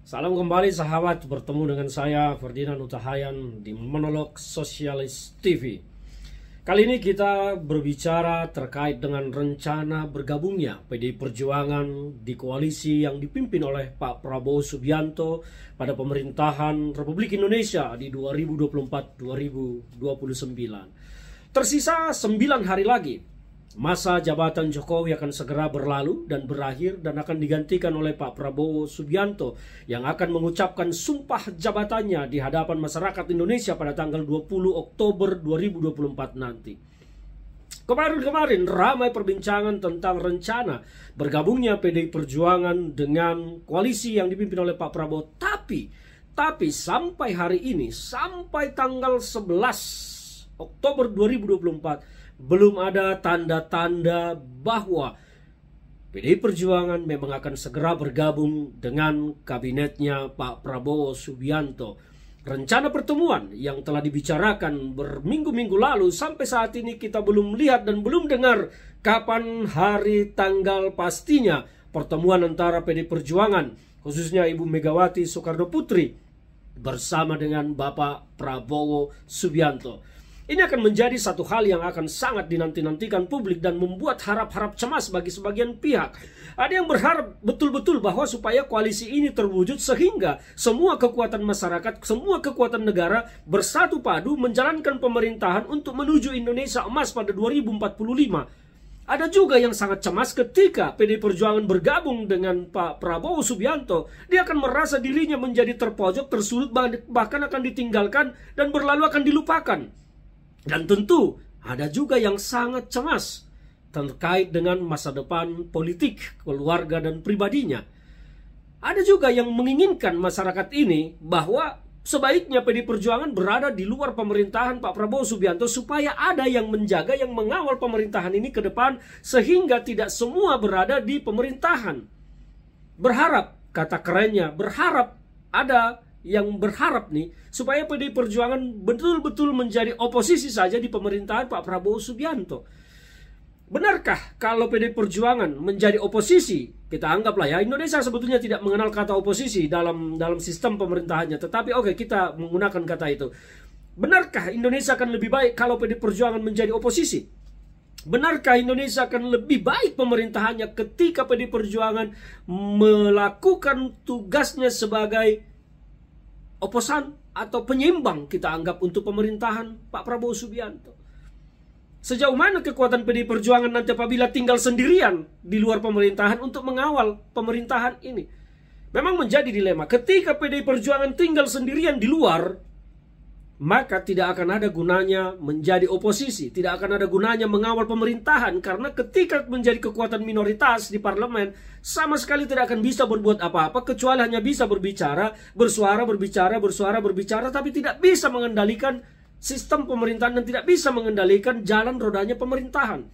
Salam kembali sahabat, bertemu dengan saya Ferdinand Utahayan di Monolog Sosialis TV. Kali ini kita berbicara terkait dengan rencana bergabungnya PDI Perjuangan di koalisi yang dipimpin oleh Pak Prabowo Subianto pada pemerintahan Republik Indonesia di 2024-2029. Tersisa 9 hari lagi. Masa jabatan Jokowi akan segera berlalu dan berakhir dan akan digantikan oleh Pak Prabowo Subianto yang akan mengucapkan sumpah jabatannya di hadapan masyarakat Indonesia pada tanggal 20 Oktober 2024 nanti. Kemarin ramai perbincangan tentang rencana bergabungnya PDI Perjuangan dengan koalisi yang dipimpin oleh Pak Prabowo. Tapi sampai hari ini, sampai tanggal 11 Oktober 2024, belum ada tanda-tanda bahwa PDI Perjuangan memang akan segera bergabung dengan kabinetnya Pak Prabowo Subianto. Rencana pertemuan yang telah dibicarakan berminggu-minggu lalu sampai saat ini kita belum lihat dan belum dengar kapan hari tanggal pastinya pertemuan antara PDI Perjuangan, khususnya Ibu Megawati Soekarno Putri bersama dengan Bapak Prabowo Subianto. Ini akan menjadi satu hal yang akan sangat dinanti-nantikan publik dan membuat harap-harap cemas bagi sebagian pihak. Ada yang berharap betul-betul bahwa supaya koalisi ini terwujud sehingga semua kekuatan masyarakat, semua kekuatan negara bersatu padu menjalankan pemerintahan untuk menuju Indonesia emas pada 2045. Ada juga yang sangat cemas ketika PDI Perjuangan bergabung dengan Pak Prabowo Subianto. Dia akan merasa dirinya menjadi terpojok, tersulut, bahkan akan ditinggalkan dan berlalu akan dilupakan. Dan tentu ada juga yang sangat cemas terkait dengan masa depan politik, keluarga dan pribadinya. Ada juga yang menginginkan masyarakat ini bahwa sebaiknya PDI Perjuangan berada di luar pemerintahan Pak Prabowo Subianto supaya ada yang menjaga, yang mengawal pemerintahan ini ke depan sehingga tidak semua berada di pemerintahan. Berharap, kata kerennya, berharap ada yang berharap nih supaya PDI Perjuangan betul-betul menjadi oposisi saja di pemerintahan Pak Prabowo Subianto. Benarkah kalau PDI Perjuangan menjadi oposisi? Kita anggaplah ya, Indonesia sebetulnya tidak mengenal kata oposisi dalam sistem pemerintahannya, tetapi oke, kita menggunakan kata itu. Benarkah Indonesia akan lebih baik kalau PDI Perjuangan menjadi oposisi? Benarkah Indonesia akan lebih baik pemerintahannya ketika PDI Perjuangan melakukan tugasnya sebagai oposan atau penyeimbang, kita anggap, untuk pemerintahan Pak Prabowo Subianto? Sejauh mana kekuatan PDI Perjuangan nanti apabila tinggal sendirian di luar pemerintahan untuk mengawal pemerintahan ini? Memang menjadi dilema. Ketika PDI Perjuangan tinggal sendirian di luar, maka tidak akan ada gunanya menjadi oposisi, tidak akan ada gunanya mengawal pemerintahan, karena ketika menjadi kekuatan minoritas di parlemen, sama sekali tidak akan bisa berbuat apa-apa kecuali hanya bisa berbicara, bersuara, tapi tidak bisa mengendalikan sistem pemerintahan dan tidak bisa mengendalikan jalan rodanya pemerintahan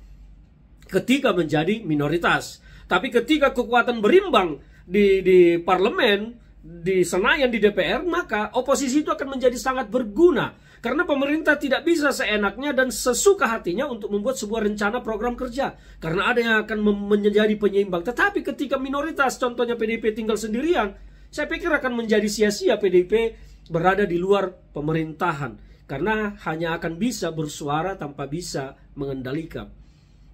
ketika menjadi minoritas. Tapi ketika kekuatan berimbang di parlemen, di Senayan, di DPR, maka oposisi itu akan menjadi sangat berguna. Karena pemerintah tidak bisa seenaknya dan sesuka hatinya untuk membuat sebuah rencana program kerja. Karena ada yang akan menjadi penyeimbang. Tetapi ketika minoritas, contohnya PDIP, tinggal sendirian, saya pikir akan menjadi sia-sia PDIP berada di luar pemerintahan. Karena hanya akan bisa bersuara tanpa bisa mengendalikan.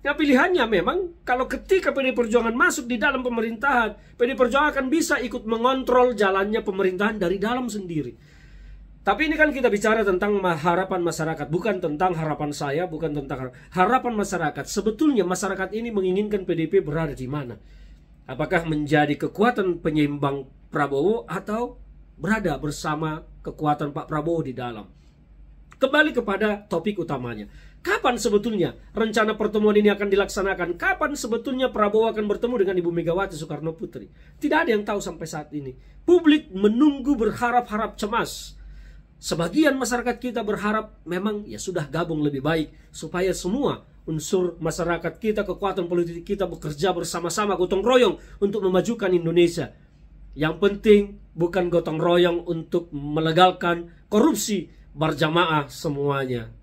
Nah, pilihannya memang kalau ketika PDI Perjuangan masuk di dalam pemerintahan, PDI Perjuangan akan bisa ikut mengontrol jalannya pemerintahan dari dalam sendiri. Tapi ini kan kita bicara tentang harapan masyarakat, bukan tentang harapan saya, bukan tentang harapan masyarakat. Sebetulnya masyarakat ini menginginkan PDIP berada di mana? Apakah menjadi kekuatan penyeimbang Prabowo atau berada bersama kekuatan Pak Prabowo di dalam? Kembali kepada topik utamanya. Kapan sebetulnya rencana pertemuan ini akan dilaksanakan? Kapan sebetulnya Prabowo akan bertemu dengan Ibu Megawati Soekarno Putri? Tidak ada yang tahu sampai saat ini. Publik menunggu, berharap-harap cemas. Sebagian masyarakat kita berharap memang ya sudah gabung lebih baik supaya semua unsur masyarakat kita, kekuatan politik kita bekerja bersama-sama gotong royong untuk memajukan Indonesia. Yang penting bukan gotong royong untuk melegalkan korupsi berjamaah semuanya.